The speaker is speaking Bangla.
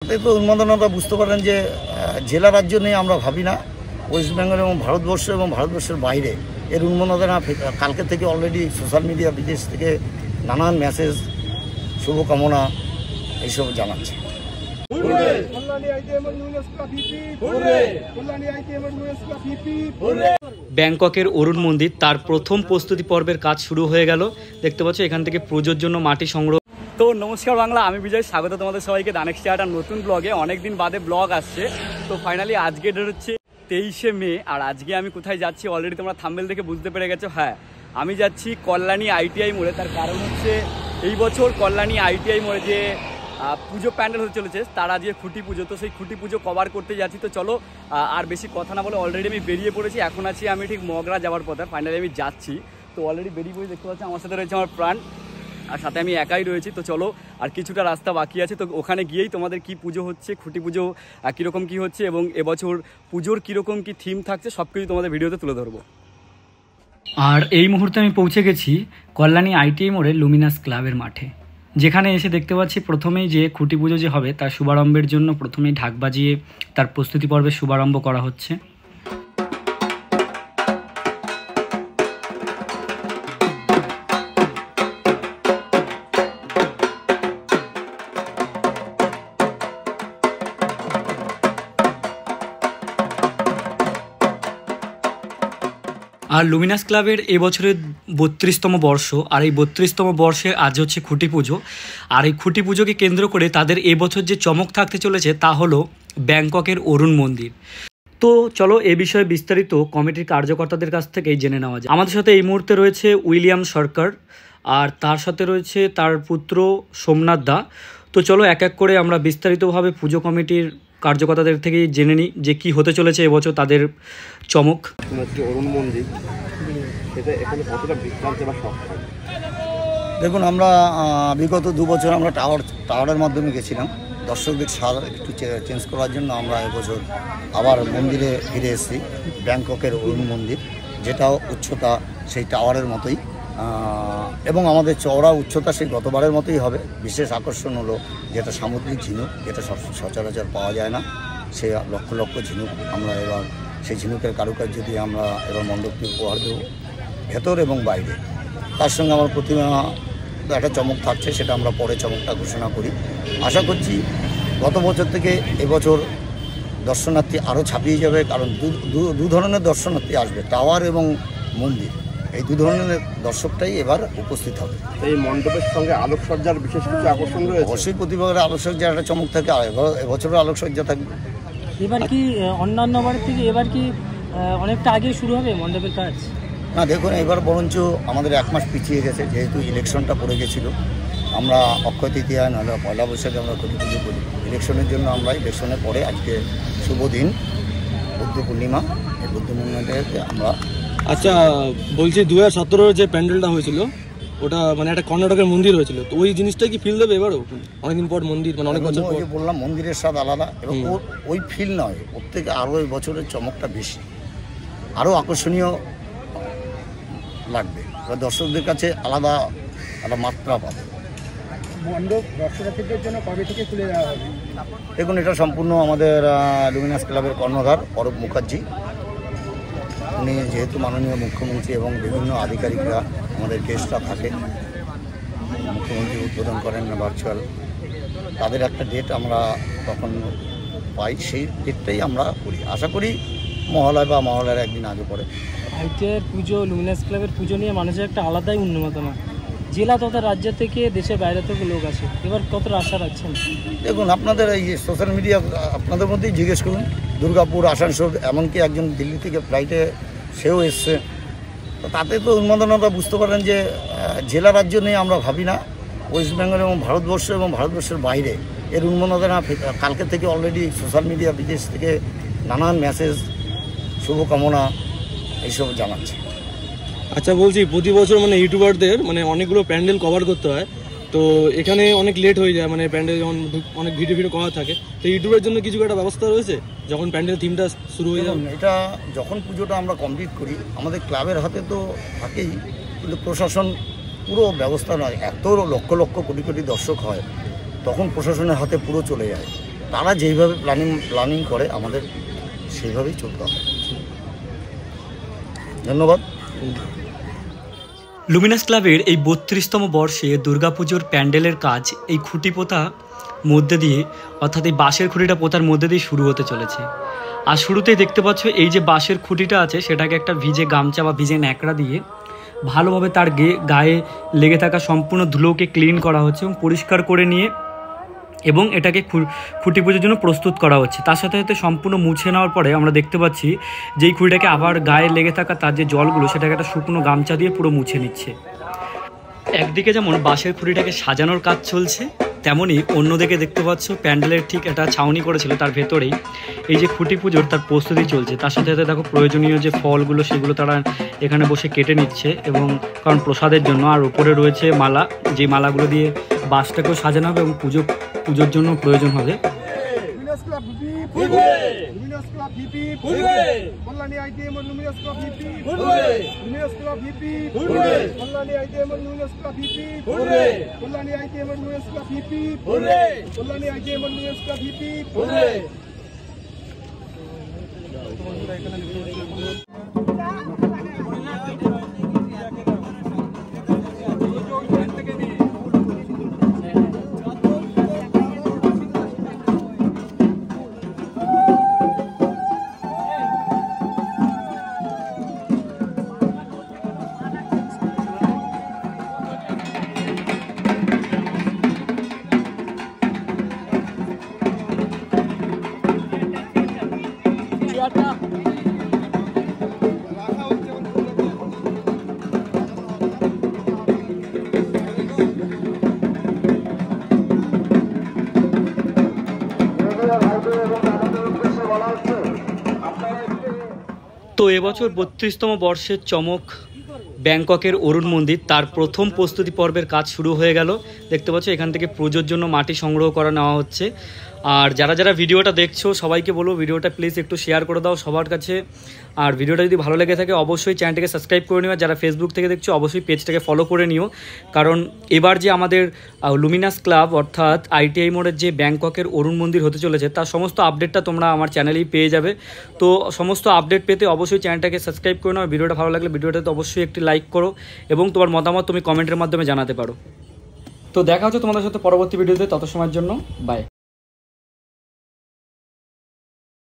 তাই তো উন্মাদনাটা বুঝতে পারেন যে জেলা রাজ্য নিয়ে আমরা ভাবি না, ওয়েস্ট বেঙ্গল এবং ভারতবর্ষ এবং ভারতবর্ষের বাইরে এর উন্মাদনা কালকে থেকে অলরেডি সোশ্যাল মিডিয়া বিদেশ থেকে নানান মেসেজ শুভকামনা এইসব জানাচ্ছে। ব্যাংককের অরুণ মন্দির তার প্রথম প্রস্তুতি পর্বের কাজ শুরু হয়ে গেল। দেখতে পাচ্ছ এখান থেকে পুজোর জন্য মাটি সংগ্রহ। তো নমস্কার বাংলা, আমি বিজয়, স্বাগত তোমাদের সবাইকে দানেক্সট একটা নতুন ব্লগে। অনেকদিন বাদে ব্লগ আসছে। তো ফাইনালি আজকে হচ্ছে 23শে মে, আর আজকে আমি কোথায় যাচ্ছি অলরেডি তোমরা থাম্বনেল দেখে বুঝতে পেরে গেছো। হ্যাঁ, আমি যাচ্ছি কল্যাণী আইটিআই মোড়ে। তার কারণ হচ্ছে এই বছর কল্যাণী আইটিআই মোড়ে যে পুজো প্যান্ডেল হতে চলেছে তার আজকে খুঁটি পুজো। তো সেই খুঁটি পুজো কভার করতে যাচ্ছি। তো চলো আর বেশি কথা না বলে অলরেডি আমি বেরিয়ে পড়েছি। এখন আছি আমি ঠিক মগরা যাওয়ার পথে। ফাইনালি আমি যাচ্ছি। তো অলরেডি বেরিয়ে পড়ে দেখতে পাচ্ছি আমার সাথে রয়েছে আমার প্রাণ, আর সাথে আমি একাই রয়েছি। তো চলো, আর কিছুটা রাস্তা বাকি আছে। তো ওখানে গিয়েই তোমাদের কি পুজো হচ্ছে, খুঁটি পুজো কীরকম কী হচ্ছে এবং এবছর পুজোর কীরকম কী থিম থাকছে সব কিছু তোমাদের ভিডিওতে তুলে ধরবো। আর এই মুহূর্তে আমি পৌঁছে গেছি কল্যাণী আইটিআই মোড়ে লুমিনাস ক্লাবের মাঠে, যেখানে এসে দেখতে পাচ্ছি প্রথমেই যে খুঁটি পুজো যে হবে তার শুভারম্ভের জন্য প্রথমেই ঢাক বাজিয়ে তার প্রস্তুতি পর্বের শুভারম্ভ করা হচ্ছে। আর লুমিনাস ক্লাবের এবছরের 32তম বর্ষ, আর এই 32তম বর্ষে আজ হচ্ছে খুঁটি পুজো। আর এই খুঁটি পুজোকে কেন্দ্র করে তাদের এবছর যে চমক থাকতে চলেছে তা হলো ব্যাংককের অরুণ মন্দির। তো চলো এ বিষয়ে বিস্তারিত কমিটির কার্যকর্তাদের কাছ থেকেই জেনে নেওয়া যায়। আমাদের সাথে এই মুহূর্তে রয়েছে উইলিয়াম সরকার, আর তার সাথে রয়েছে তার পুত্র সোমনাথ দা। তো চলো এক এক করে আমরা বিস্তারিতভাবে পুজো কমিটির কার্যকর্তাদের থেকেই জেনে নিই যে কি হতে চলেছে এবছর তাদের চমক। অরুণ মন্দির, সেটা এখানে কতটা বিভ্রান্ত বা শখ? দেখুন, আমরা বিগত 2 বছর আমরা টাওয়ারের মাধ্যমে গেছিলাম। দর্শকদের সাথে একটু চেঞ্জ করার জন্য আমরা এবছর আবার মন্দিরে ফিরে এসেছি, ব্যাংককের অরুণ মন্দির, যেটাও উচ্চতা সেই টাওয়ারের মতোই এবং আমাদের চওড়া উচ্চতা সেই গতবারের মতোই হবে। বিশেষ আকর্ষণ হলো যেটা সামুদ্রিক ঝিনুক, যেটা সচরাচর পাওয়া যায় না। সে লক্ষ লক্ষ ঝিনুক আমরা এবার সেই ঝিনুকের কারুকার্য দিয়ে আমরা এবার মণ্ডপটি উপহার দেব, ভেতর এবং বাইরে। তার সঙ্গে আমার প্রতিমা একটা চমক থাকছে, সেটা আমরা পরে চমকটা ঘোষণা করি। আশা করছি গত বছর থেকে এবছর দর্শনার্থী আরও ছাপিয়ে যাবে, কারণ দু ধরনের দর্শনার্থী আসবে, টাওয়ার এবং মন্দির। এই 2 ধরনের দর্শকটাই এবার উপস্থিত হবে। এই মণ্ডপের সঙ্গে আলোকসজ্জার বিশেষ কিছু আকর্ষণ রয়েছে। অবশ্যই প্রতিবারের আলোকসজ্জার একটা চমক থাকে, আর এবছরও আলোকসজ্জা থাকবে। এবার কি অন্যান্য বারের থেকে এবার কি অনেকটা আগে শুরু হবে মণ্ডপের কাজ? না, দেখুন, এবার বরঞ্চ আমাদের 1 মাস পিছিয়ে গেছে, যেহেতু ইলেকশনটা পড়ে গেছিলো। আমরা অক্ষয় তৃতীয়ায় নাহলে পয়লা বৈশাখে আমরা খুঁটি পুজো করি। ইলেকশনের জন্য আমরা ইলেকশনের পরে আজকে শুভ দিন বুদ্ধ পূর্ণিমা, এই বুদ্ধ পূর্ণিমাটাকে আমরা। আচ্ছা, বলছি 2017 যে প্যান্ডেলটা হয়েছিল ওটা মানে একটা কর্ণাটকের মন্দির হয়েছিল, তো ওই জিনিসটা কি ফিল দেবে এবারও? অনেকদিন পর মন্দির, মানে অনেক বছর পর। বললাম মন্দিরের স্বাদ আলাদা, এবং ওই ফিল নয়, ওর থেকে আরও এই বছরের চমকটা বেশি, আরও আকর্ষণীয় লাগবে, দর্শকদের কাছে আলাদা একটা মাত্রা পাবে। মণ্ডপ দর্শনার্থীদের জন্য কবে থেকে খুলে দেওয়া হবে? দেখুন, এটা সম্পূর্ণ আমাদের লুমিনাস ক্লাবের কর্ণধার অরূপ মুখার্জি, উনি যেহেতু মাননীয় মুখ্যমন্ত্রী এবং বিভিন্ন আধিকারিকরা আমাদের গেস্টরা থাকে, মুখ্যমন্ত্রী উদ্বোধন করেন ভার্চুয়াল, তাদের একটা ডেট আমরা তখন পাই, সেই ডেটটাই আমরা করি। আশা করি মহালয় বা মহালয়ের একদিন আগে পরে। আইটিআইয়ের পুজো, লুমিনাস ক্লাবের পুজো নিয়ে মানুষের একটা আলাদাই উন্মাদনা। জেলা তথা রাজ্য থেকে, দেশের বাইরে থেকে লোক আসে। এবার কতটা আশা রাখছেন? দেখুন, আপনাদের এই সোশ্যাল মিডিয়া আপনাদের মধ্যেই জিজ্ঞেস করুন, দুর্গাপুর, আসানসোল, এমনকি একজন দিল্লি থেকে ফ্লাইটে সেও এসছে। তো তাতে তো উন্মাদনাটা বুঝতে পারেন যে জেলা রাজ্য নিয়ে আমরা ভাবি না, ওয়েস্ট বেঙ্গল এবং ভারতবর্ষ এবং ভারতবর্ষের বাইরে এর উন্মাদনা কালকে থেকে অলরেডি সোশ্যাল মিডিয়া বিদেশ থেকে নানান মেসেজ শুভকামনা এইসব জানাচ্ছে। আচ্ছা, বলছি প্রতি বছর মানে ইউটিউবারদের মানে অনেকগুলো প্যান্ডেল কভার করতে হয়, তো এখানে অনেক লেট হয়ে যায়, মানে প্যান্ডেল যখন অনেক ভিডিও করা থাকে, তো ইউটিউবের জন্য কিছু একটা ব্যবস্থা রয়েছে যখন প্যান্ডেল থিমটা শুরু হয়ে যাবে? এটা যখন পুজোটা আমরা কমপ্লিট করি আমাদের ক্লাবের হাতে তো থাকেই, কিন্তু প্রশাসন পুরো ব্যবস্থা নয়, এত লক্ষ লক্ষ কোটি কোটি দর্শক হয়, তখন প্রশাসনের হাতে পুরো চলে যায়। তারা যেইভাবে প্ল্যানিং করে আমাদের সেইভাবেই চলতে হবে। ধন্যবাদ। লুমিনাস ক্লাবের এই 32তম বর্ষে দুর্গাপুজোর প্যান্ডেলের কাজ এই খুঁটি পোতা মধ্যে দিয়ে, অর্থাৎ এই বাঁশের খুঁটিটা পোতার মধ্যে দিয়ে শুরু হতে চলেছে। আর শুরুতেই দেখতে পাচ্ছ এই যে বাঁশের খুঁটিটা আছে সেটাকে একটা ভিজে গামছা বা ভিজে ন্যাকড়া দিয়ে ভালোভাবে তার গায়ে লেগে থাকা সম্পূর্ণ ধুলোকে ক্লিন করা হচ্ছে এবং পরিষ্কার করে নিয়ে এবং এটাকে খুঁটি পুজোর জন্য প্রস্তুত করা হচ্ছে। তার সাথে সাথে সম্পূর্ণ মুছে নেওয়ার পরে আমরা দেখতে পাচ্ছি যে এই খুঁটিটাকে আবার গায়ে লেগে থাকা তার যে জলগুলো সেটাকে একটা শুকনো গামছা দিয়ে পুরো মুছে নিচ্ছে। একদিকে যেমন বাঁশের খুঁটিটাকে সাজানোর কাজ চলছে, তেমনই অন্যদিকে দেখতে পাচ্ছ প্যান্ডেলের ঠিক একটা ছাউনি করেছিল তার ভেতরেই এই যে খুঁটি পুজোর তার প্রস্তুতি চলছে। তার সাথে সাথে দেখো প্রয়োজনীয় যে ফলগুলো সেগুলো তারা এখানে বসে কেটে নিচ্ছে, এবং কারণ প্রসাদের জন্য। আর উপরে রয়েছে মালা, যে মালাগুলো দিয়ে বাঁশটাকেও সাজানো হবে এবং পুজোর জন্য প্রয়োজন হবে। তো এবছর 32তম বর্ষের চমক ব্যাংককের অরুণ মন্দির, তার প্রথম প্রস্তুতি পর্বের কাজ শুরু হয়ে গেল। দেখতে পাচ্ছ এখান থেকে পুজোর জন্য মাটি সংগ্রহ করা নেওয়া হচ্ছে। আর যারা যারা ভিডিওটা দেখছো সবাইকে বলবো ভিডিওটা প্লিজ একটু শেয়ার করে দাও সবার কাছে। আর ভিডিওটা যদি ভালো লেগে থাকে অবশ্যই চ্যানেলটাকে সাবস্ক্রাইব করে নিও। যারা ফেসবুক থেকে দেখছো অবশ্যই পেজটাকে ফলো করে নিও, কারণ এবার যে আমাদের লুমিনাস ক্লাব অর্থাৎ ITI মোড়ের যে ব্যাংককের অরুণ মন্দির হতে চলেছে তার সমস্ত আপডেটটা তোমরা আমার চ্যানেলেই পেয়ে যাবে। তো সমস্ত আপডেট পেতে অবশ্যই চ্যানেলটাকে সাবস্ক্রাইব করে নাও। ভিডিওটা ভালো লাগলে ভিডিওটাতে অবশ্যই একটি লাইক করো এবং তোমার মতামত তুমি কমেন্টের মাধ্যমে জানাতে পারো। তো দেখা হচ্ছে তোমাদের সাথে পরবর্তী ভিডিওতে, তত সময়ের জন্য বাই।